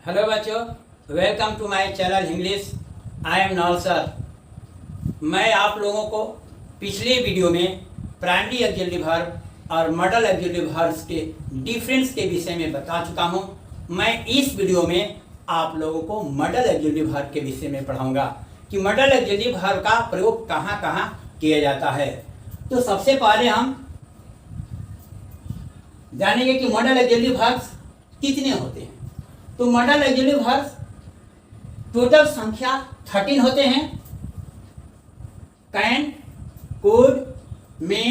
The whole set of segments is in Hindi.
हेलो बच्चों, welcome to my channel English. I am नॉल सर। मैं आप लोगों को पिछले वीडियो में प्राइमरी ऑक्सिलरी वर्ब और मॉडल ऑक्सिलरी वर्ब्स के डिफरेंस के विषय में बता चुका हूं। मैं इस वीडियो में आप लोगों को मॉडल ऑक्सिलरी वर्ब के विषय में पढ़ाऊंगा कि मॉडल ऑक्सिलरी वर्ब का प्रयोग कहाँ कहाँ किया जाता है। तो सबसे पहले हम जानेंगे कि मॉडल ऑक्सिलरी वर्ब्स कितने होते हैं। तो मॉडल ऑक्सिलरी वर्ब्स टोटल संख्या 13 होते हैं। Can, could, may,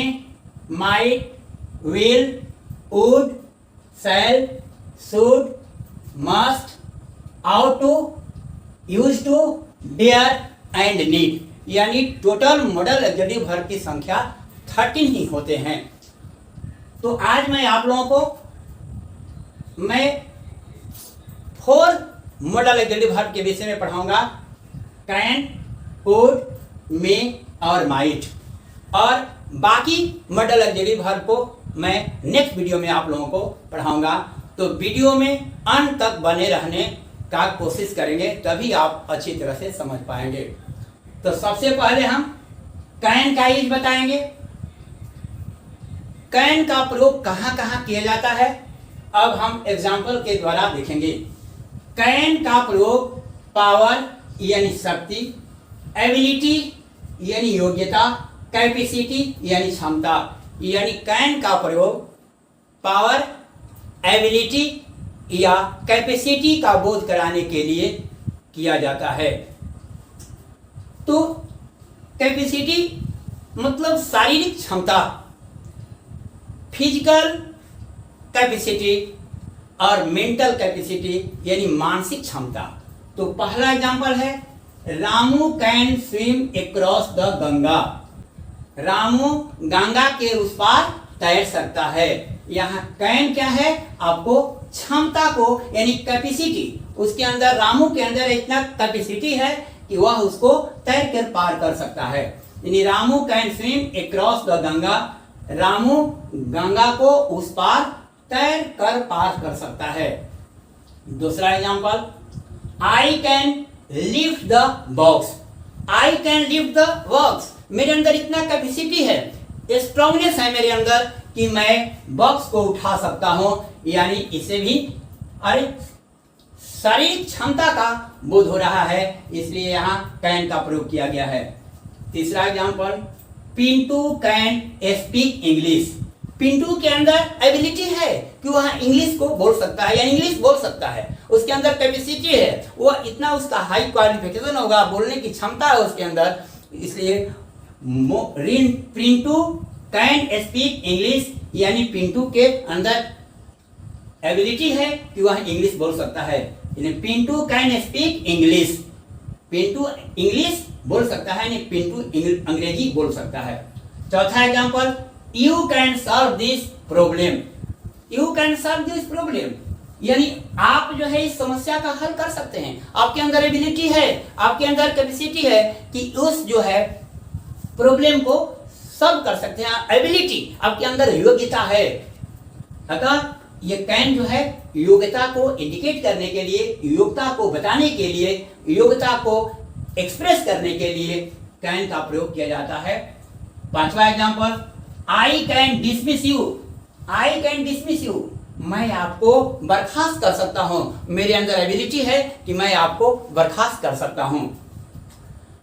might, will, would, shall, should, must, ought, use to, dare and need, यानी टोटल मॉडल ऑक्सिलरी वर्ब की संख्या 13 ही होते हैं। तो आज मैं आप लोगों को 4 मॉडल ऑक्सिलरी वर्ब के विषय में पढ़ाऊंगा। कैन, कुड, मे और माइट, और बाकी मॉडल ऑक्सिलरी वर्ब को मैं नेक्स्ट वीडियो में आप लोगों को पढ़ाऊंगा। तो वीडियो में अंत तक बने रहने का कोशिश करेंगे, तभी आप अच्छी तरह से समझ पाएंगे। तो सबसे पहले हम कैन का यूज बताएंगे। कैन का प्रयोग कहाँ कहाँ किया जाता है, अब हम एग्जाम्पल के द्वारा देखेंगे। कैन का प्रयोग पावर यानी शक्ति, एबिलिटी यानी योग्यता, कैपेसिटी यानी क्षमता, यानी कैन का प्रयोग पावर, एबिलिटी या कैपेसिटी का बोध कराने के लिए किया जाता है। तो कैपेसिटी मतलब शारीरिक क्षमता, फिजिकल कैपेसिटी और मेंटल कैपेसिटी यानी मानसिक क्षमता। तो पहला एग्जांपल है Ramu can swim across the Ganga. Ramu Ganga के उस पार तैर सकता है। यहाँ कैन क्या है, आपको क्षमता को यानी कैपेसिटी, उसके अंदर रामू के अंदर इतना कैपेसिटी है कि वह उसको तैर कर पार कर सकता है। यानी Ramu can swim across the Ganga, Ramu Ganga को उस पार तैर कर पार कर सकता है। दूसरा example, I can lift the box. I can lift the box, मेरे अंदर इतना कैपेसिटी है, स्ट्रांगनेस है मेरे अंदर कि मैं बॉक्स को उठा सकता हूं, यानी इसे भी शारीरिक क्षमता का बोध हो रहा है, इसलिए यहाँ कैन का प्रयोग किया गया है। तीसरा example, Pintu can speak English. Pintu के अंदर एबिलिटी है कि वह इंग्लिश को बोल सकता है, यानी इंग्लिश बोल सकता है, उसके अंदर कैपेसिटी है, वह इतना उसका हाई क्वालिफिकेशन होगा, बोलने की क्षमता है उसके अंदर, इसलिए पिंटू कैन स्पीक इंग्लिश, यानी पिंटू के अंदर एबिलिटी है कि वह इंग्लिश बोल सकता है। Pintu can speak English, Pintu English बोल सकता है, यानी पिंटू अंग्रेजी बोल सकता है। चौथा example, you can solve this problem. You can solve this problem, यानी आप जो है इस समस्या का हल कर सकते हैं, आपके अंदर एबिलिटी है, आपके अंदर कैपेसिटी है कि उस जो है प्रॉब्लम को सॉल्व कर सकते हैं। एबिलिटी, आपके अंदर योग्यता है। अतः ये कैन जो है योग्यता को इंडिकेट करने के लिए, योग्यता को बताने के लिए, योग्यता को एक्सप्रेस करने के लिए कैन का प्रयोग किया जाता है। पांचवा example, I can dismiss you. I can dismiss you, मैं आपको बर्खास्त कर सकता हूं, मेरे अंदर एबिलिटी है कि मैं आपको बर्खास्त कर सकता हूं।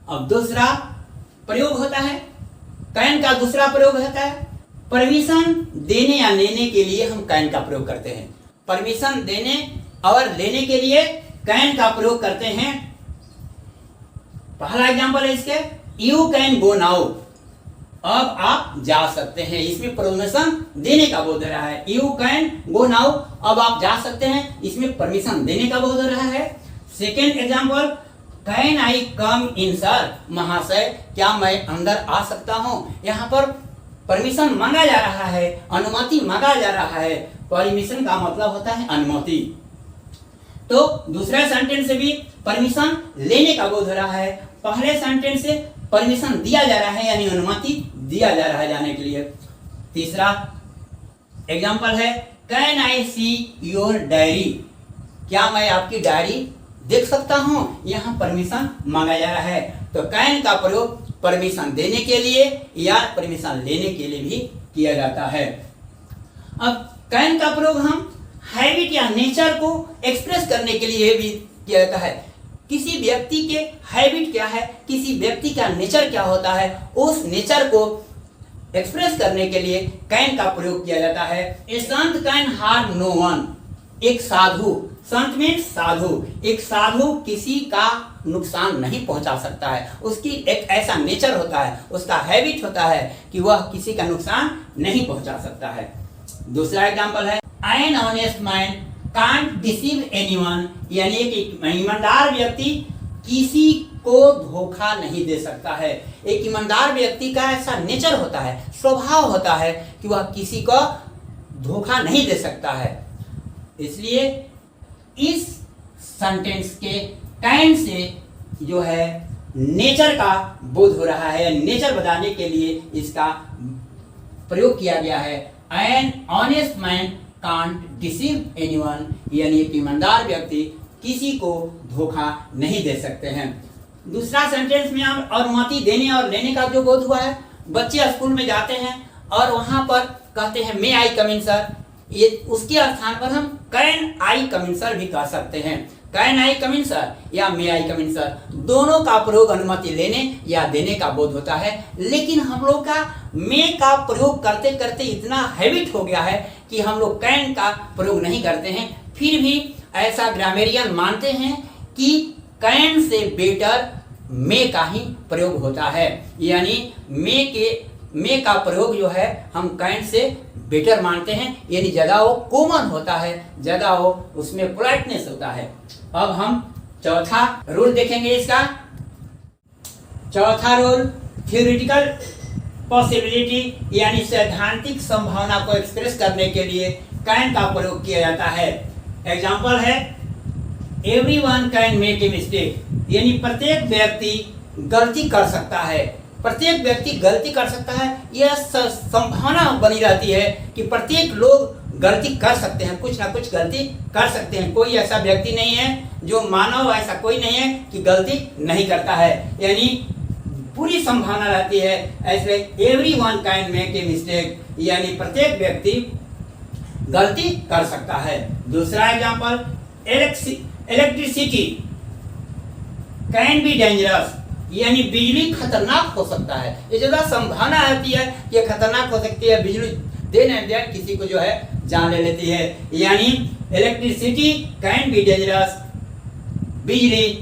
अब दूसरा प्रयोग होता है, कैन का दूसरा प्रयोग होता है परमिशन देने या लेने के लिए हम कैन का प्रयोग करते हैं। परमिशन देने और लेने के लिए कैन का प्रयोग करते हैं। पहला एग्जांपल है इसके, यू कैन गो नाउ, अब आप जा सकते हैं, इसमें परमिशन देने का बोध हो रहा है। यू कैन गो नाउ, अब आप जा सकते हैं, इसमें परमिशन देने का बोध हो रहा है। Second example, can I come in sir, महाशय क्या मैं अंदर आ सकता हूं, यहाँ पर परमिशन मांगा जा रहा है, अनुमति मांगा जा रहा है। परमिशन का मतलब होता है अनुमति। तो दूसरे सेंटेंस से भी परमिशन लेने का बोध हो रहा है, पहले सेंटेंस से परमिशन दिया जा रहा है, यानी अनुमति दिया जा रहा है जाने के लिए। तीसरा एग्जाम्पल है can I see your diary, क्या मैं आपकी डायरी देख सकता हूं? यहाँ परमिशन मांगा जा रहा है। तो कैन का प्रयोग परमिशन देने के लिए या परमिशन लेने के लिए भी किया जाता है। अब कैन का प्रयोग हम हैबिट या नेचर को एक्सप्रेस करने के लिए भी किया जाता है। किसी व्यक्ति के हैबिट क्या है, किसी व्यक्ति का नेचर क्या होता है, उस नेचर को एक्सप्रेस करने के लिए कैन का प्रयोग किया जाता है। ए संत कैन हार्म नो वन। एक साधु, संत मीन्स साधु, एक साधु किसी का नुकसान नहीं पहुंचा सकता है। उसकी एक ऐसा नेचर होता है, उसका हैबिट होता है कि वह किसी का नुकसान नहीं पहुंचा सकता है। दूसरा एग्जांपल है an honest man can't deceive anyone, यानी कि ईमानदार व्यक्ति किसी को धोखा नहीं दे सकता है। एक ईमानदार व्यक्ति का ऐसा नेचर होता है, स्वभाव होता है कि वह किसी को धोखा नहीं दे सकता है। इसलिए इस सेंटेंस के कैन से जो है नेचर का बोध हो रहा है, नेचर बताने के लिए इसका प्रयोग किया गया है। An honest man can't deceive anyone, यानी एक ईमानदार व्यक्ति किसी को धोखा नहीं दे सकते हैं। दूसरा सेंटेंस में हम अनुमति देने और लेने का जो बोध हुआ है, बच्चे स्कूल में जाते हैं और वहां पर कहते हैं मे आई कम इन सर, ये उसके स्थान पर हम can I come in sir भी कह सकते हैं। Can I come in sir या मे आई कम इन सर, दोनों का प्रयोग अनुमति लेने या देने का बोध होता है। लेकिन हम लोग का मे का प्रयोग करते करते इतना हैबिट हो गया है कि हम लोग कैन का प्रयोग नहीं करते हैं। फिर भी ऐसा ग्रामेरियन मानते हैं कि कैन से बेटर मे का ही प्रयोग होता है, यानी मे का प्रयोग जो है हम कैन से बेटर मानते हैं, यानी ज्यादा वो कॉमन होता है, ज्यादा वो उसमें पोलाइटनेस होता है। अब हम चौथा रूल देखेंगे इसका। चौथा रूल थ्योरेटिकल पॉसिबिलिटी, यानी सैद्धांतिक संभावना को एक्सप्रेस करने के लिए कैन का प्रयोग किया जाता है। एग्जाम्पल है everyone can make a mistake, यानी प्रत्येक व्यक्ति गलती कर सकता है। प्रत्येक व्यक्ति गलती कर सकता है, यह संभावना बनी रहती है कि प्रत्येक लोग गलती कर सकते हैं, कुछ ना कुछ गलती कर सकते हैं। कोई ऐसा व्यक्ति नहीं है जो मानव, ऐसा कोई नहीं है कि गलती नहीं करता है, यानी पूरी संभावना रहती है। ऐसे everyone can make a mistake, यानी प्रत्येक व्यक्ति गलती कर सकता है। दूसरा example electricity can be dangerous, यानी बिजली खतरनाक हो सकता है। ये ज्यादा संभावना रहती है कि खतरनाक हो सकती है, बिजली देने किसी को जो है जान ले लेती है, यानी इलेक्ट्रिसिटी कैन बी डेंजरस, बिजली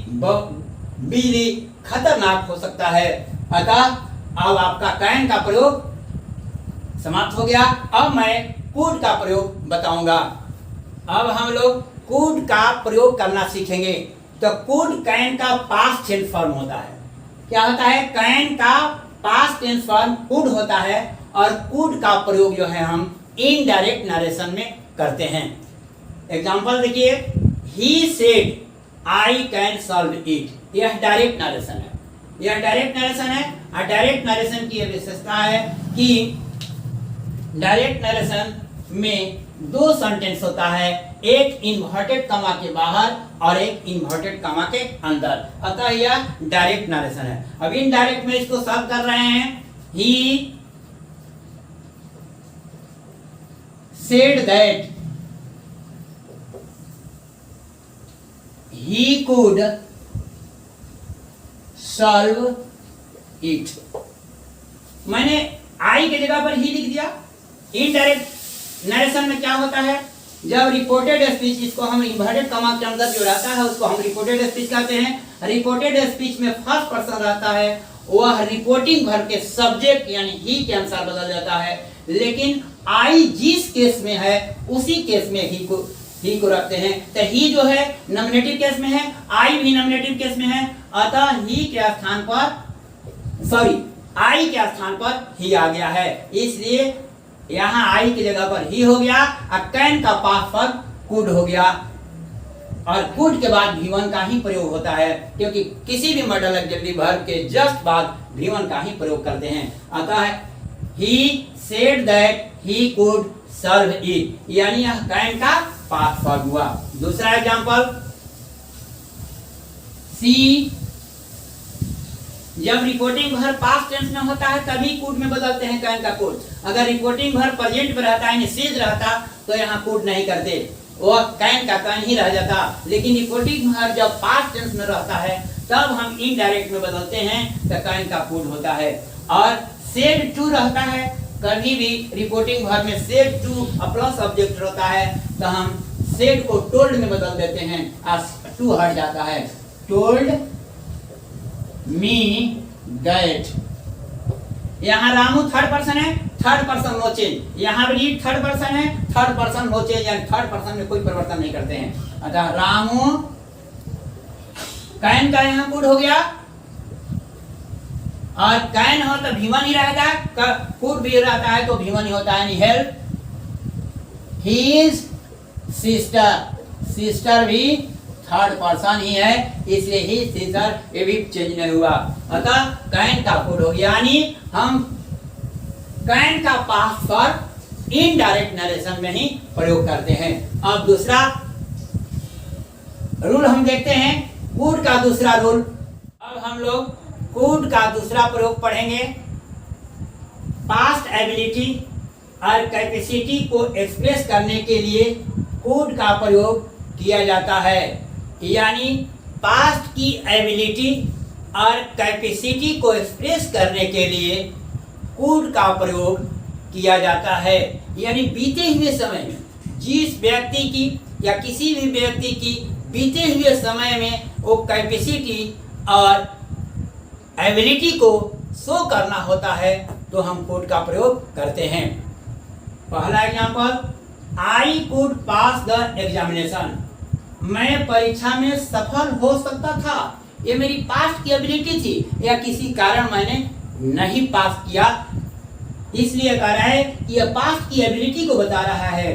खतरनाक हो सकता है। अतः अब आपका कैन का प्रयोग समाप्त हो गया। अब मैं कुड का प्रयोग बताऊंगा। अब हम लोग कुड का प्रयोग करना सीखेंगे। तो कुड कैन का पास्ट टेंस फॉर्म होता है। क्या होता है? कैन का पास्ट टेंस फॉर्म कुड होता है, और कुड का प्रयोग जो है हम इनडायरेक्ट नरेशन में करते हैं। एग्जांपल देखिए, he said I can solve it, यह डायरेक्ट नरेशन है। यह डायरेक्ट नरेशन है, और डायरेक्ट नरेशन की यह विशेषता है कि डायरेक्ट नरेशन में दो सेंटेंस होता है, एक इन्वर्टेड कॉमा के बाहर और एक इन्वर्टेड कॉमा के अंदर। अतः यह डायरेक्ट नरेशन है। अब इनडायरेक्ट में इसको सॉल्व कर रहे हैं। ही said that he could solve it। मैंने आई के जगह पर ही लिख दिया। इनडायरेक्ट नरेशन में क्या होता है? जब रिपोर्टेड स्पीच, इसको हम इन्वर्टेड कॉमा के अंदर जो रहता है उसको हम रिपोर्टेड स्पीच कहते हैं। रिपोर्टेड स्पीच में फर्स्ट पर्सन रहता है, वह रिपोर्टिंग भर के सब्जेक्ट यानी ही के अनुसार बदल जाता है। लेकिन आई जिस केस में है उसी केस में ही को रखते हैं। तो ही जो है नॉमिनेटिव केस में है, आई भी नॉमिनेटिव केस में है। अतः ही के स्थान पर आई के स्थान पर ही आ गया है, इसलिए यहाँ आई की जगह पर ही हो गया और कैन का पास्ट पर कुड हो गया। और कुड के बाद V1 का ही प्रयोग होता है, क्योंकि किसी भी मॉडल ऑक्सिलरी वर्ब के जस्ट बाद V1 का ही प्रयोग करते हैं। अतः he said that he could solve it, यानी यह कैन का पास्ट फॉर्म हुआ। दूसरा एग्जांपल, सी जब रिपोर्टिंग वर्ब पास्ट टेंस में होता है तभी कूड में बदलते हैं कैन का कूड। अगर रिपोर्टिंग वर्ब प्रेजेंट में रहता है, सीज रहता, तो यहाँ कूड नहीं करते, वो कैन का कैन ही रह जाता। लेकिन रिपोर्टिंग वर्ब जब पास्ट टेंस में रहता है तब हम इनडायरेक्ट में बदलते हैं तो कैन का कूड होता है। और सेड टू रहता है, कभी भी रिपोर्टिंग वर्ब में सेड टू प्लस ऑब्जेक्ट रहता है तो हम सेड को टोल्ड में बदल देते हैं, आज टू हट जाता है। टोल्ड मी दैट, यहाँ रामू थर्ड पर्सन है, थर्ड पर्सन नो चेंज। यहाँ भी थर्ड पर्सन है, थर्ड पर्सन नो चेंज, यानी थर्ड पर्सन में कोई परिवर्तन नहीं करते हैं। अतः रामू कैन का यहाँ कूड हो गया, और कैन हो तो भीवन ही रहेगा, कूड भी रहता है तो भीवन ही होता है, यानी हेल्प हिज सिस्टर, सिस्टर भी थर्ड पर्सन ही है, इसलिए ही सिस्टर ये भी चेंज नहीं हुआ। अतः कैन का कूड हो गया, यानी हम कैन का पास्ट फॉर्म इनडायरेक्ट नरेशन में ही प्रयोग करते हैं। अब दूसरा रूल हम देखते हैं, कूड का दूसरा रूल। अब हम लोग कूड का दूसरा प्रयोग पढ़ेंगे। पास्ट एबिलिटी और कैपेसिटी को एक्सप्रेस करने के लिए कूड का प्रयोग किया जाता है, यानी पास्ट की एबिलिटी और कैपेसिटी को एक्सप्रेस करने के लिए कूड का प्रयोग किया जाता है। यानी बीते हुए समय में जिस व्यक्ति की या किसी भी व्यक्ति की बीते हुए समय में वो कैपेसिटी और एबिलिटी को शो करना होता है तो हम कूड का प्रयोग करते हैं। पहला example, I could pass the examination, मैं परीक्षा में सफल हो सकता था। ये मेरी पास्ट की एबिलिटी थी, या किसी कारण मैंने नहीं पास किया, इसलिए कह रहा है कि यह पास्ट की एबिलिटी को बता रहा है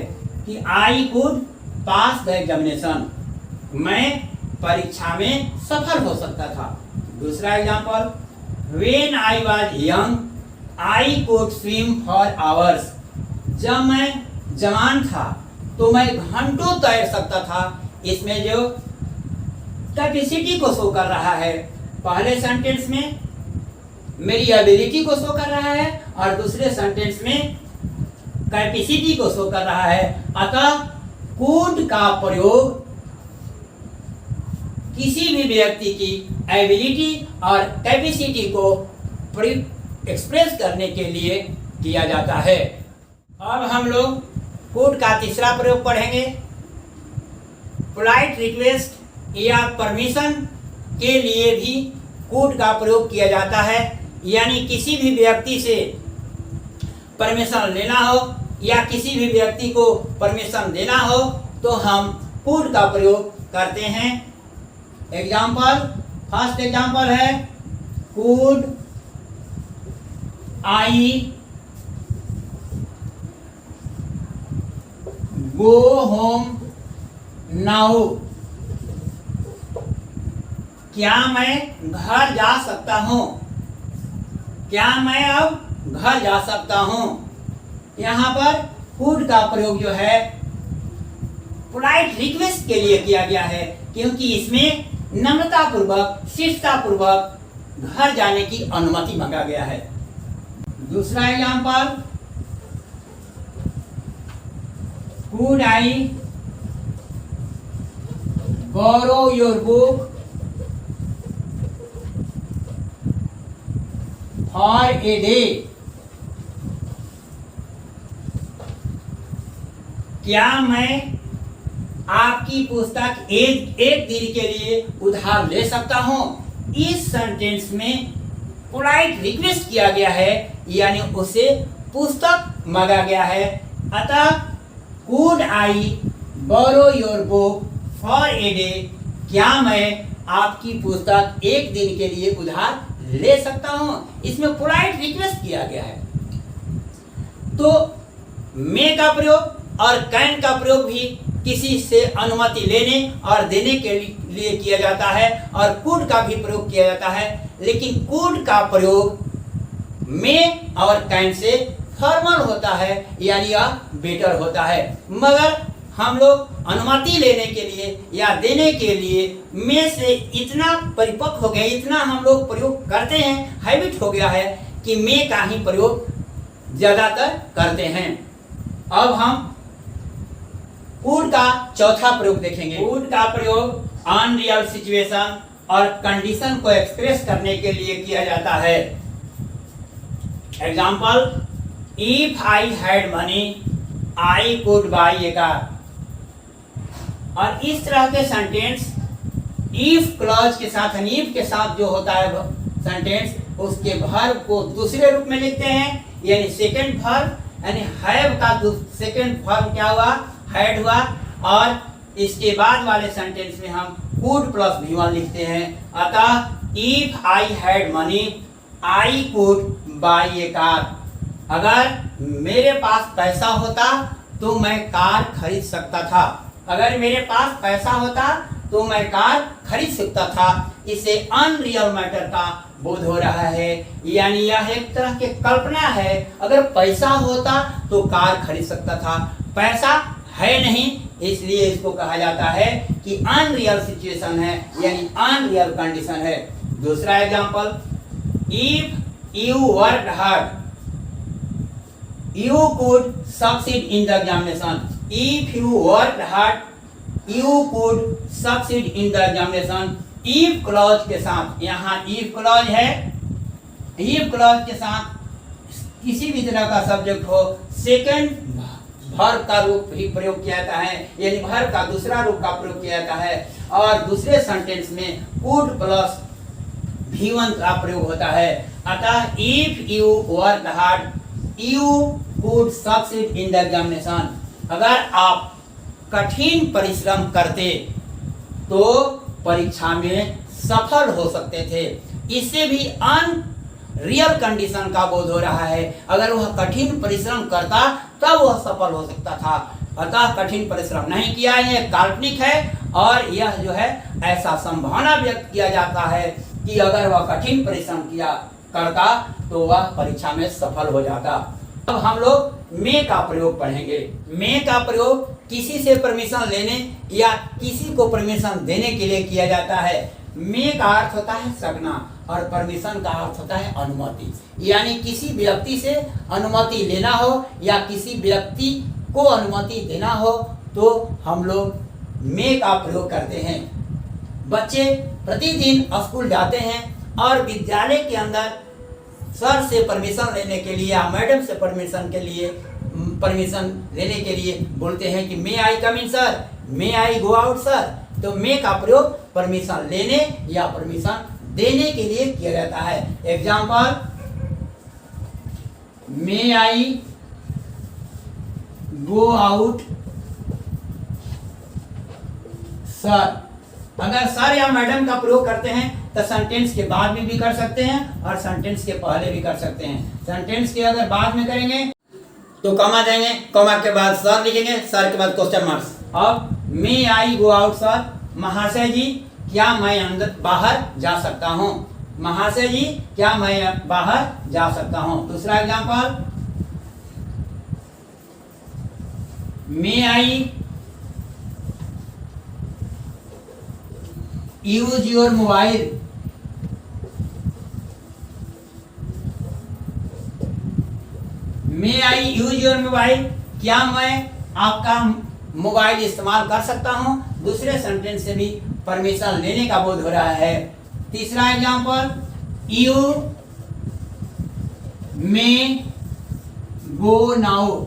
कि I could pass the examination, मैं परीक्षा में सफल हो सकता था। दूसरा example, when I was young I could swim for hours, जब मैं जवान था तो मैं घंटों तैर सकता था। इसमें जो कैपेसिटी को शो कर रहा है, पहले सेंटेंस में मेरी एबिलिटी को शो कर रहा है और दूसरे सेंटेंस में कैपेसिटी को शो कर रहा है। अतः कुड का प्रयोग किसी भी व्यक्ति की एबिलिटी और कैपेसिटी को एक्सप्रेस करने के लिए किया जाता है। अब हम लोग कुड का तीसरा प्रयोग पढ़ेंगे। पोलाइट रिक्वेस्ट या परमिशन के लिए भी कुड का प्रयोग किया जाता है, यानी किसी भी व्यक्ति से परमिशन लेना हो या किसी भी व्यक्ति को परमिशन देना हो तो हम कुड का प्रयोग करते हैं। एग्जाम्पल, फर्स्ट एग्जाम्पल है, could I go home now, क्या मैं घर जा सकता हूं, क्या मैं अब घर जा सकता हूं। यहां पर कुड का प्रयोग जो है पोलाइट रिक्वेस्ट के लिए किया गया है, क्योंकि इसमें नम्रता पूर्वक शिष्टता पूर्वक घर जाने की अनुमति मांगा गया है। दूसरा example, could I borrow your book for a day, क्या मैं आपकी पुस्तक एक दिन के लिए उधार ले सकता हूं। इस सेंटेंस में पोलाइट रिक्वेस्ट किया गया है, यानी उसे पुस्तक मांगा गया है। अतः could I borrow your book for a day, क्या मैं आपकी पुस्तक एक दिन के लिए उधार ले सकता हूं। इसमें पोलाइट रिक्वेस्ट किया गया है। तो मे का प्रयोग और कैन का प्रयोग भी किसी से अनुमति लेने और देने के लिए किया जाता है, और कुड का भी प्रयोग किया जाता है। लेकिन कुड का प्रयोग मे और कैन से फॉर्मल होता है, यानी यह बेटर होता है। मगर हम लोग अनुमति लेने के लिए या देने के लिए में से इतना परिपक्व हो गए, इतना हम लोग प्रयोग करते हैं, हैबिट हो गया है कि में का ही प्रयोग ज्यादातर करते हैं। अब हम कुड का चौथा प्रयोग देखेंगे। कुड का प्रयोग अनरियल सिचुएशन और कंडीशन को एक्सप्रेस करने के लिए किया जाता है। Example, if I had money I could by A car. और इस तरह के सेंटेंस इफ क्लॉज के साथ, इफ के साथ जो होता है सेंटेंस, उसके वर्ब को दूसरे रूप में लिखते हैं, यानी सेकंड वर्ब, यानी हैव का सेकंड वर्ब क्या हुआ, हैड हुआ। और इसके बाद वाले सेंटेंस में हम कुड प्लस V1 लिखते हैं। अतः if I had money I could by A car. अगर मेरे पास पैसा होता तो मैं कार खरीद सकता था। अगर मेरे पास पैसा होता तो मैं कार खरीद सकता था। इसे अनरियल मैटर का बोध हो रहा है, यानी यह एक तरह की कल्पना है। अगर पैसा होता तो कार खरीद सकता था, पैसा है नहीं, इसलिए इसको कहा जाता है कि अनरियल सिचुएशन है, यानी अनरियल कंडीशन है। दूसरा example, if you work hard you could succeed in the examination. If you worked hard, you could succeed in the examination. If clause के साथ, यहाँ if clause है, if clause के साथ किसी भी तरह का सब्जेक्ट हो, सेकंड वर्ब का रूप ही प्रयोग किया जाता है, यानी वर्ब का दूसरा रूप का प्रयोग किया जाता है। और दूसरे सेंटेंस में could प्लस V1 का प्रयोग होता है। अतः if you worked hard You could succeed in the examination. अगर आप कठिन परिश्रम करते तो परीक्षा में सफल हो सकते थे। इससे भी अनरियल कंडीशन का बोध हो रहा है। अगर वह कठिन परिश्रम करता तब वह सफल हो सकता था। अतः कठिन परिश्रम नहीं किया, यह काल्पनिक है। और यह जो है ऐसा संभावना व्यक्त किया जाता है कि अगर वह कठिन परिश्रम करता तो वह परीक्षा में सफल हो जाता। अब हम लोग में का प्रयोग पढ़ेंगे। में का प्रयोग किसी से परमिशन लेने या किसी को परमिशन देने के लिए किया जाता है। में का अर्थ होता है सकना और परमिशन का अर्थ होता है अनुमति, यानी किसी व्यक्ति से अनुमति लेना हो या किसी व्यक्ति को अनुमति देना हो तो हम लोग में का प्रयोग करते हैं। बच्चे प्रतिदिन स्कूल जाते हैं और विद्यालय के अंदर सर से परमिशन लेने के लिए या मैडम से परमिशन लेने के लिए बोलते हैं कि मे आई कम इन सर, मे आई गो आउट सर। तो मे का प्रयोग परमिशन लेने या परमिशन देने के लिए किया जाता है। एग्जाम्पल, मे आई गो आउट सर। अगर सर या मैडम का प्रयोग करते हैं तो सेंटेंस के बाद में भी कर सकते हैं और सेंटेंस के पहले भी कर सकते हैं। सेंटेंस के अगर बाद में करेंगे तो कॉमा देंगे, कॉमा के बाद सर लिखेंगे, सर के बाद क्वेश्चन मार्क्स। अब मे आई गो आउट सर, महाशय जी क्या मैं अंदर बाहर जा सकता हूँ। महाशय जी क्या मैं बाहर जा सकता हूँ। दूसरा example, may I use your mobile. May I use your mobile, क्या मैं आपका मोबाइल इस्तेमाल कर सकता हूं। दूसरे सेंटेंस से भी परमिशन लेने का बोध हो रहा है। तीसरा example, you may go now,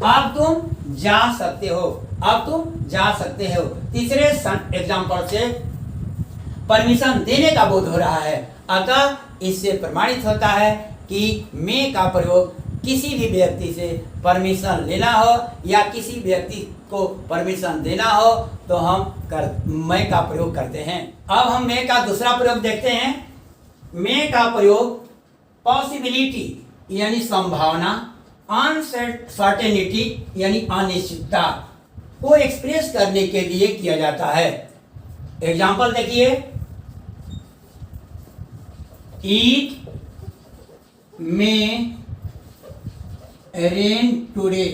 अब तुम जा सकते हो, अब तुम जा सकते हो। तीसरे एग्जांपल से परमिशन देने का बोध हो रहा है। अतः इससे प्रमाणित होता है कि मे का प्रयोग किसी भी व्यक्ति से परमिशन लेना हो या किसी व्यक्ति को परमिशन देना हो तो हम मे का प्रयोग करते हैं। अब हम मे का दूसरा प्रयोग देखते हैं। मे का प्रयोग पॉसिबिलिटी यानी संभावना, अनसर्टेनिटी यानी अनिश्चितता को एक्सप्रेस करने के लिए किया जाता है। एग्जाम्पल देखिए, इट मे रेन टुडे,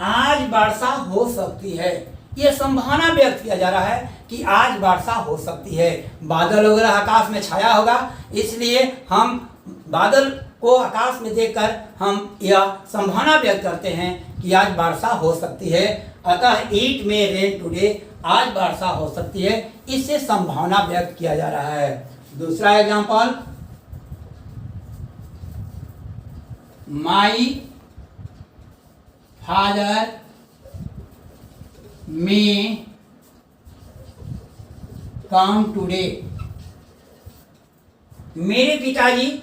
आज वर्षा हो सकती है। ये संभावना व्यक्त किया जा रहा है कि आज वर्षा हो सकती है। बादल वगैरह आकाश में छाया होगा, इसलिए हम बादल को आकाश में देखकर हम यह संभावना व्यक्त करते हैं कि आज वर्षा हो सकती है। अतः इट मे रेन टुडे, आज वर्षा हो सकती है, इससे संभावना व्यक्त किया जा रहा है। दूसरा example, my father may come today, मेरे पिताजी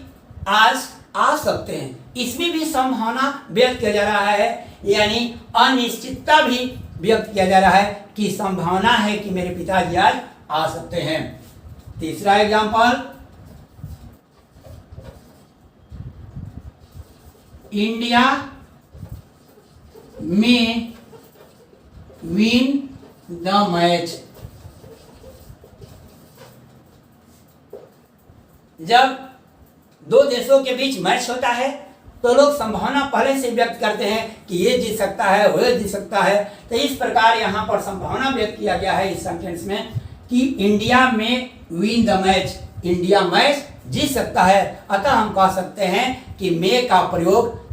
आज आ सकते हैं। इसमें भी संभावना व्यक्त किया जा रहा है, यानी अनिश्चितता भी व्यक्त किया जा रहा है कि संभावना है कि मेरे पिताजी आज आ सकते हैं। तीसरा एग्जांपल, इंडिया में विन द मैच, जब दो देशों के बीच मैच होता है तो लोग संभावना पहले से व्यक्त करते हैं कि ये जीत सकता है, वो जीत सकता है। तो इस प्रकार यहाँ पर संभावना व्यक्त किया गया है इस सेंटेंस में कि इंडिया में win the match, India match जीत सकता है। अतः हम कह सकते हैं कि मे का प्रयोग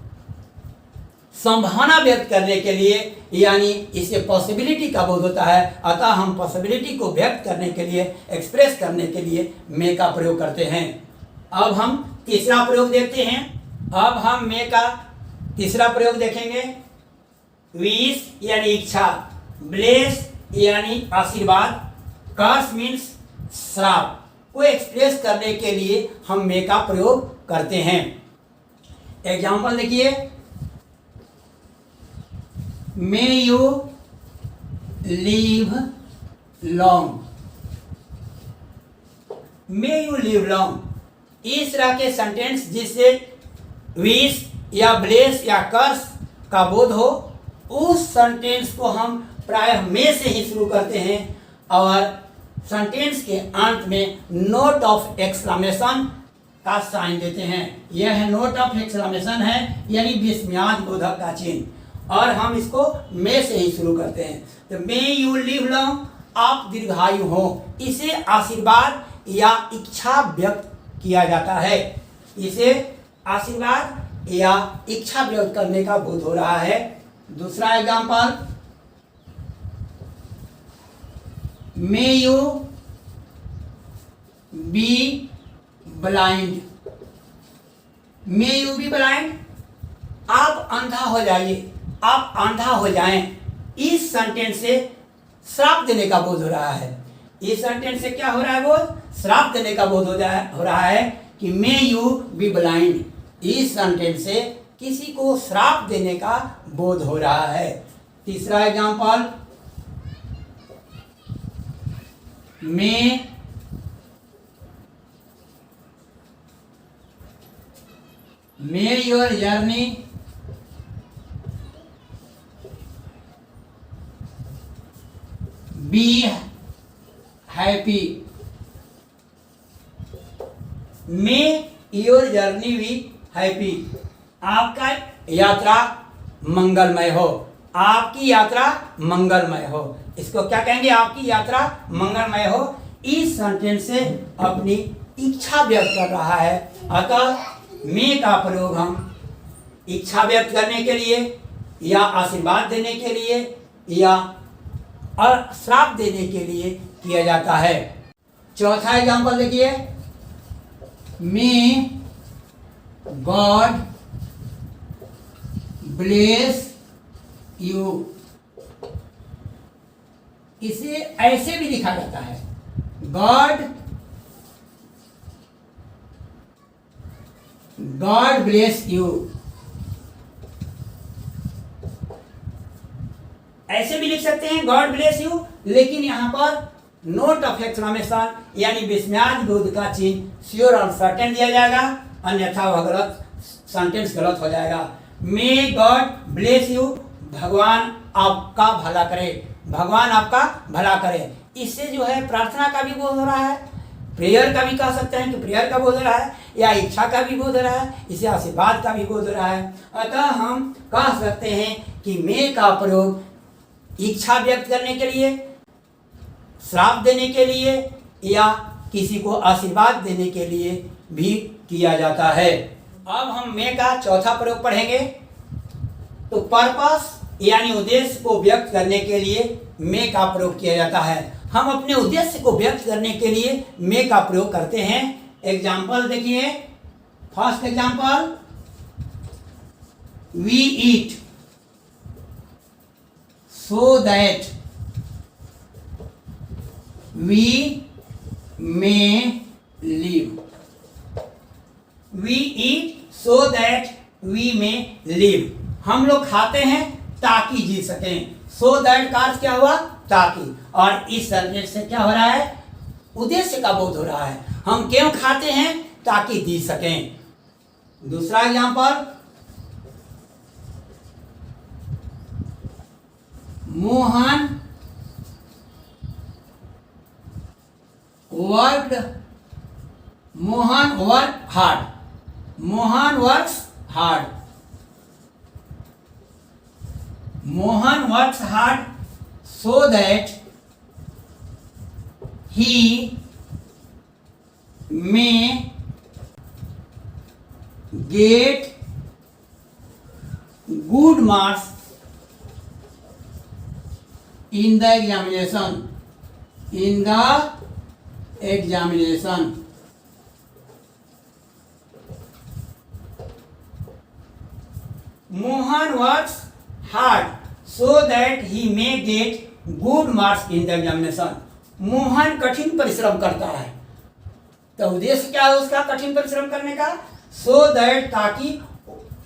संभावना व्यक्त करने के लिए, यानी इससे पॉसिबिलिटी का बोध होता है। अतः हम पॉसिबिलिटी को व्यक्त करने के लिए, एक्सप्रेस करने के लिए मे का प्रयोग करते हैं। अब हम तीसरा प्रयोग देखते हैं। अब हम मे का तीसरा प्रयोग देखेंगे। विश यानी इच्छा, ब्लेस यानी आशीर्वाद, कर्स मीन्स श्राप को एक्सप्रेस करने के लिए हम मे का प्रयोग करते हैं। एग्जाम्पल देखिए, may you leave long, may you leave long, इस तरह के सेंटेंस जिससे विश या ब्लेस या कर्स का बोध हो, उस सेंटेंस को हम प्रायः मे से ही शुरू करते हैं और सेंटेंस के अंत में नोट ऑफ एक्सक्लेमेशन का साइन देते हैं। यह नोट ऑफ एक्सक्लेमेशन है, यानी विस्मयादिबोधक का चिन्ह, और हम इसको मे से ही शुरू करते हैं। तो मे यू लिव लॉन्ग, आप दीर्घायु हो, इसे आशीर्वाद या इच्छा व्यक्त किया जाता है। इसे आशीर्वाद या इच्छा व्यक्त करने का बोध हो रहा है। दूसरा example, may you be blind, may you be blind, आप अंधा हो जाइए, आप अंधा हो जाएं। इस सेंटेंस से श्राप देने का बोध हो रहा है। इस सेंटेंस से क्या हो रहा है? बोध श्राप देने का बोध हो रहा है कि मे यू बी ब्लाइंड। इस सेंटेंस से किसी को श्राप देने का बोध हो रहा है। तीसरा example, may your journey be happy, may your journey be happy, आपका यात्रा मंगलमय हो, आपकी यात्रा मंगलमय हो। इसको क्या कहेंगे? आपकी यात्रा मंगलमय हो। इस सेंटेंस से अपनी इच्छा व्यक्त कर रहा है। अतः मे का प्रयोग हम इच्छा व्यक्त करने के लिए या आशीर्वाद देने के लिए या श्राप देने के लिए किया जाता है। चौथा एग्जांपल देखिए, मे गॉड ब्लेस यू, इसे ऐसे भी लिखा जाता है, गॉड ब्लेस यू, ऐसे भी लिख सकते हैं गॉड ब्लेस यू, लेकिन यहां पर नोट ऑफ एक्सक्लेमेशन यानी विस्मयादिबोध का चिन्ह श्योर और सर्टेन दिया जाएगा, अन्यथा वह गलत सेंटेंस गलत हो जाएगा। मे गॉड ब्लेस यू, भगवान आपका भला करे, भगवान आपका भला करे। इससे जो है प्रार्थना का भी बोध हो रहा है, प्रेयर का भी कह सकते हैं कि प्रेयर का बोध हो रहा है, या इच्छा का भी बोध हो रहा है, इसे आशीर्वाद का भी बोध हो रहा है। अतः हम कह सकते हैं कि मे का प्रयोग इच्छा व्यक्त करने के लिए, श्राप देने के लिए या किसी को आशीर्वाद देने के लिए भी किया जाता है। अब हम मे का चौथा प्रयोग पढ़ेंगे। तो पर्पस यानी उद्देश्य को व्यक्त करने के लिए मे का प्रयोग किया जाता है। हम अपने उद्देश्य को व्यक्त करने के लिए मे का प्रयोग करते हैं। एग्जाम्पल देखिए, first example, we eat so that we may live. We eat so that we may live. हम लोग खाते हैं ताकि जी सकें। so that का अर्थ क्या हुआ? ताकि। और इस सेंटेंस से क्या हो रहा है? उद्देश्य का बोध हो रहा है। हम क्यों खाते हैं? ताकि जी सकें। दूसरा example, Mohan work hard. Mohan works hard. Mohan works hard so that he may get good marks in the examination. In the examination. Mohan works hard so that he may get good marks in the examination. Mohan कठिन परिश्रम करता है। तो उद्देश्य क्या है उसका कठिन परिश्रम करने का? so that ताकि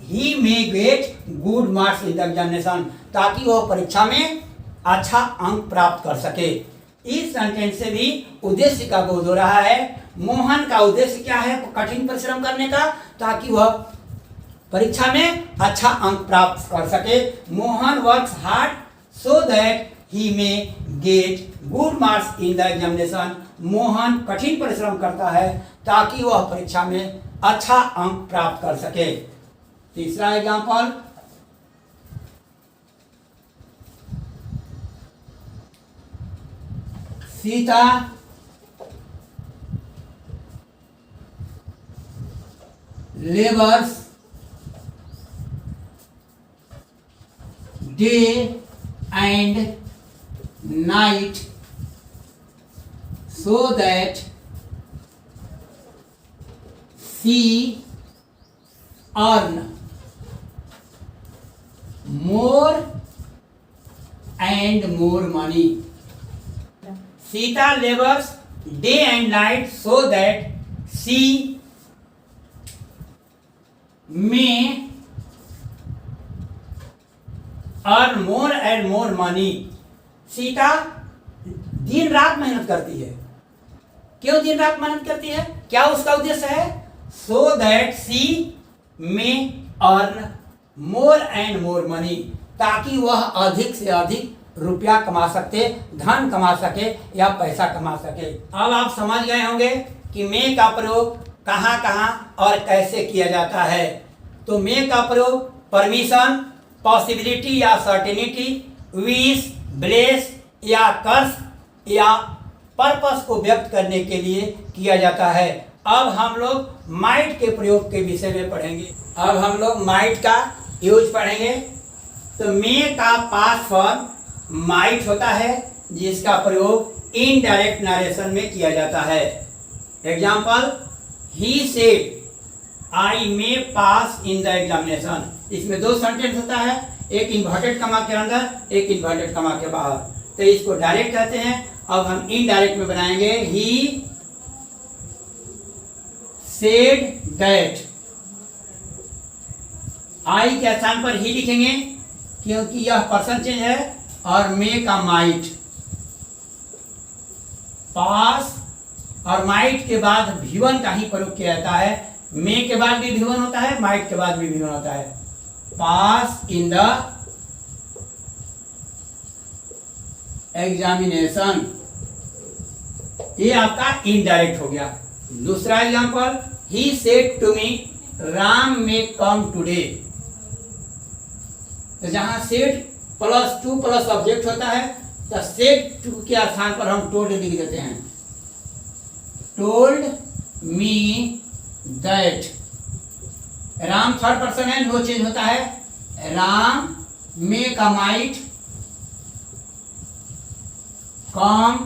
he may get good marks in the examination, ताकि वह परीक्षा में अच्छा अंक प्राप्त कर सके। इस सेंटेंस से भी उद्देश्य का बोध हो रहा है। मोहन का उद्देश्य क्या है? कठिन परिश्रम करने का, ताकि वह परीक्षा में अच्छा अंक प्राप्त कर सके। Mohan works hard so that he may get good marks in the examination. Mohan कठिन परिश्रम करता है ताकि वह परीक्षा में अच्छा अंक प्राप्त कर सके। तीसरा example, Sita labours day and night so that she earn more and more money. Sita labors day and night so that she may earn more and more money. Sita दिन रात मेहनत करती है। क्यों दिन रात मेहनत करती है? क्या उसका उद्देश्य है? so that she may earn more and more money, ताकि वह अधिक से अधिक रुपया कमा सके, धन कमा सके या पैसा कमा सके। अब आप समझ गए होंगे कि मे का प्रयोग कहाँ कहाँ और कैसे किया जाता है। तो मे का प्रयोग परमिशन, पॉसिबिलिटी या सर्टेनिटी, विश, ब्लेस या कर्स या पर्पस को व्यक्त करने के लिए किया जाता है। अब हम लोग माइट के प्रयोग के विषय में पढ़ेंगे। अब हम लोग माइट का यूज पढ़ेंगे। तो मे का पास्ट फॉर्म माइट होता है, जिसका प्रयोग इनडायरेक्ट नरेशन में किया जाता है। Example, he said I may pass in the examination. इसमें दो सेंटेंस होता है, एक इन्वर्टेड कमा के अंदर, एक इन्वर्टेड कमा के बाहर। तो इसको डायरेक्ट कहते हैं। अब हम इनडायरेक्ट में बनाएंगे, ही सेड दैट। आई के स्थान पर ही लिखेंगे क्योंकि यह पर्सन चेंज है, और मे का माइट। पास और माइट के बाद भी1 का ही प्रयोग किया जाता है। मे के बाद भी भी1 होता है, माइट के बाद भी भी1 होता है। पास इन द एग्जामिनेशन, ये आपका इनडायरेक्ट हो गया। दूसरा example, he said to me Ram may come today. तो जहां said plus to plus object होता है तो सेड टू के स्थान पर हम टोल्ड लिख देते हैं। Told me that, Ram third person है, नो चेंज होता है। Ram make a might come,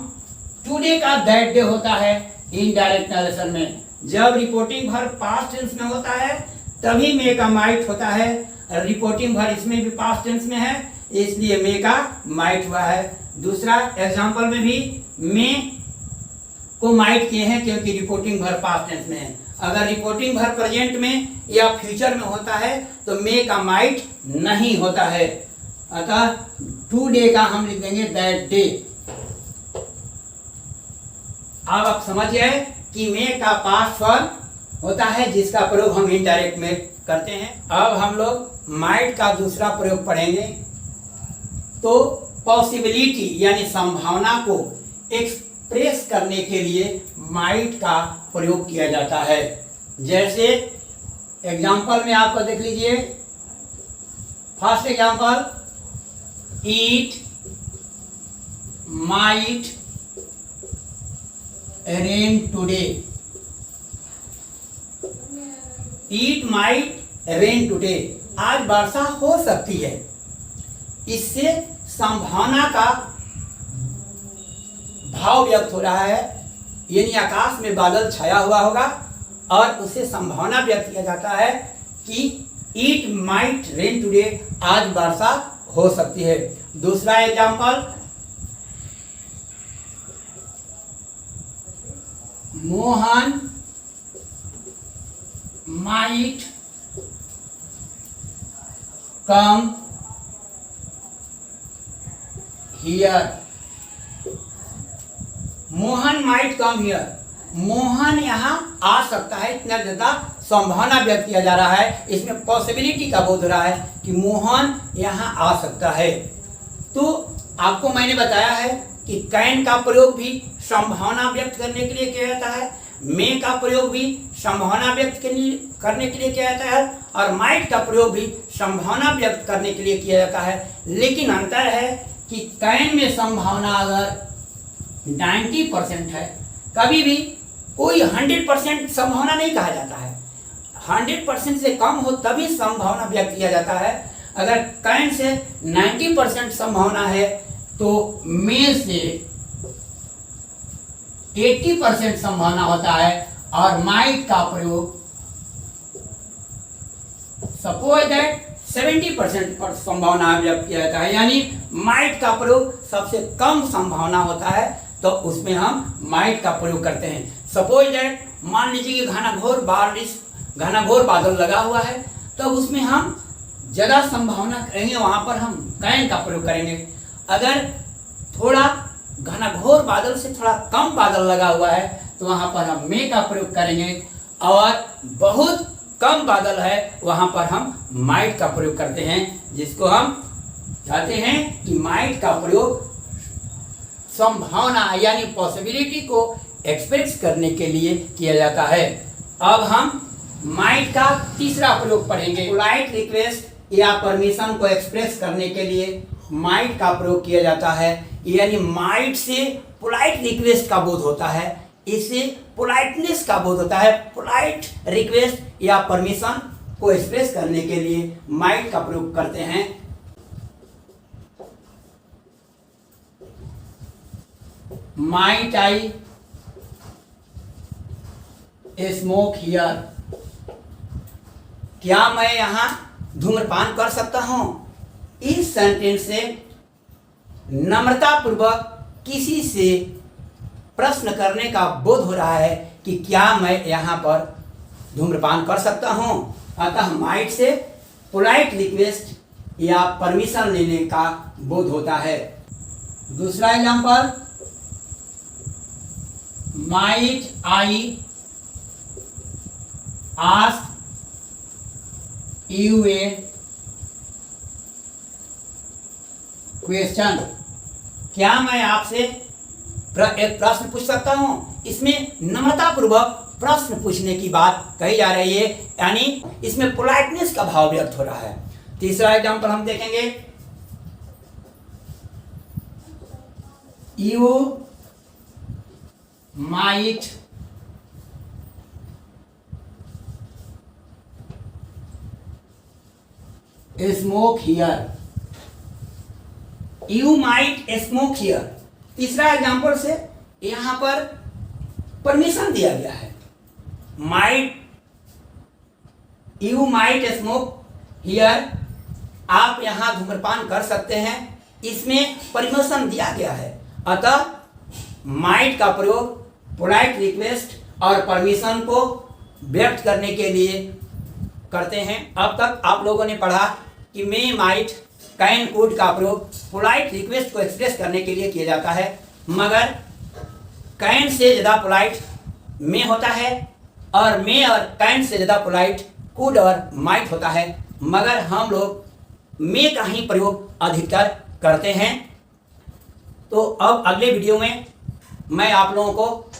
today का दैट डे होता है इनडायरेक्ट नरेशन में। जब रिपोर्टिंग वर्ब पास्ट टेंस में होता है तभी मेक अ माइट होता है, रिपोर्टिंग वर्ब इसमें भी पास्ट टेंस में है इसलिए मेक अ माइट हुआ है। दूसरा एग्जांपल में भी मे को माइट किए हैं क्योंकि रिपोर्टिंग वर्ब पास्ट टेंस में है। अगर रिपोर्टिंग वर्ब प्रेजेंट में या फ्यूचर में होता है तो मेक अ माइट नहीं होता है। अतः टू डे का हम लिख देंगे दैट डे। अब आप समझिए कि मेक का पास्ट फॉर्म होता है जिसका प्रयोग हम इनडायरेक्ट में करते हैं। अब हम लोग माइट का दूसरा प्रयोग पढ़ेंगे। तो पॉसिबिलिटी यानी संभावना को एक्सप्रेस करने के लिए माइट का प्रयोग किया जाता है। जैसे एग्जांपल में आपको देख लीजिए, first example, it might rain today. It might rain today, आज वर्षा हो सकती है। इससे संभावना का भाव व्यक्त हो रहा है, यानी आकाश में बादल छाया हुआ होगा और उसे संभावना व्यक्त किया जाता है कि इट माइट रेन टुडे, आज वर्षा हो सकती है। दूसरा example, Mohan might come here. Mohan might come here, Mohan यहाँ आ सकता है, इतना ज्यादा संभावना व्यक्त किया जा रहा है। इसमें पॉसिबिलिटी का बोध हो रहा है कि मोहन यहाँ आ सकता है। तो आपको मैंने बताया है कि कैन का प्रयोग भी संभावना व्यक्त करने के लिए किया जाता है, मे का प्रयोग भी संभावना व्यक्त करने के लिए किया जाता है और माइट का प्रयोग भी संभावना व्यक्त करने के लिए किया जाता है। लेकिन अंतर है कि कैन में संभावना अगर 90% है, कभी भी कोई 100% संभावना नहीं कहा जाता है। 100% से कम हो तभी संभावना व्यक्त किया जाता है। अगर कैन से 90% संभावना है तो मे से 80% संभावना होता है और माइट का प्रयोग सपोज दैट 70% पर संभावना व्यक्त किया जाता है, यानी माइट का प्रयोग सबसे कम संभावना होता है तो उसमें हम माइट का प्रयोग करते हैं। सपोज दैट मान लीजिए कि घनाघोर बादल लगा हुआ है तो उसमें हम ज्यादा संभावना करेंगे, वहां पर हम कैन का प्रयोग करेंगे। अगर थोड़ा घनाघोर बादल से थोड़ा कम बादल लगा हुआ है तो वहां पर हम मे का प्रयोग करेंगे और बहुत कम बादल है वहां पर हम माइट का प्रयोग करते हैं, जिसको हम चाहते हैं कि माइट का प्रयोग संभावना यानी पॉसिबिलिटी को एक्सप्रेस करने के लिए किया जाता है। अब हम माइट का तीसरा प्रयोग पढ़ेंगे। पोलाइट रिक्वेस्ट या परमिशन को एक्सप्रेस करने के लिए माइट का प्रयोग किया जाता है, यानी माइट से पोलाइट रिक्वेस्ट का बोध होता है, इससे पोलाइटनेस का बोध होता है। पोलाइट रिक्वेस्ट या परमिशन को एक्सप्रेस करने के लिए माइट का प्रयोग करते हैं। माइट आई स्मोक हियर, क्या मैं यहाँ धूम्रपान कर सकता हूं? इस सेंटेंस से नम्रता पूर्वक किसी से प्रश्न करने का बोध हो रहा है कि क्या मैं यहाँ पर धूम्रपान कर सकता हूँ। अतः माइट से पोलाइट रिक्वेस्ट या परमिशन लेने का बोध होता है। दूसरा example, might I ask U A question, क्या मैं आपसे एक प्रश्न पूछ सकता हूं? इसमें नम्रता पूर्वक प्रश्न पूछने की बात कही जा रही है, यानी इसमें पोलाइटनेस का भाव व्यक्त हो रहा है। तीसरा एग्जाम्पल हम देखेंगे, you might smoke here. You might smoke here. तीसरा एग्जाम्पल से यहां पर परमिशन दिया गया है। Might, you might smoke here, आप यहां धूम्रपान कर सकते हैं, इसमें परमिशन दिया गया है। अतः माइट का प्रयोग पोलाइट रिक्वेस्ट और परमिशन को व्यक्त करने के लिए करते हैं। अब तक आप लोगों ने पढ़ा कि मे, माइट, कैन, कुड का प्रयोग पोलाइट रिक्वेस्ट को एक्सप्रेस करने के लिए किया जाता है, मगर कैन से ज़्यादा पोलाइट मे होता है और मे और कैन से ज़्यादा पोलाइट कुड और माइट होता है, मगर हम लोग मे का ही प्रयोग अधिकतर करते हैं। तो अब अगले वीडियो में मैं आप लोगों को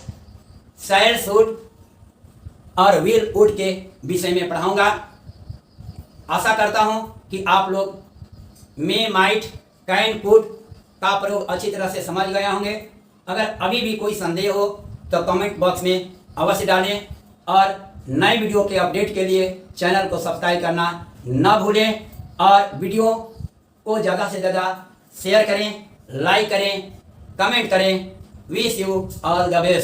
शैल, शुड और विल, वुड के विषय में पढ़ाऊंगा। आशा करता हूं कि आप लोग मे, माइट, कैन, कुड का प्रयोग अच्छी तरह से समझ गए होंगे। अगर अभी भी कोई संदेह हो तो कमेंट बॉक्स में अवश्य डालें और नए वीडियो के अपडेट के लिए चैनल को सब्सक्राइब करना न भूलें और वीडियो को ज़्यादा से ज़्यादा शेयर करें, लाइक करें, कमेंट करें। Wish you all the best.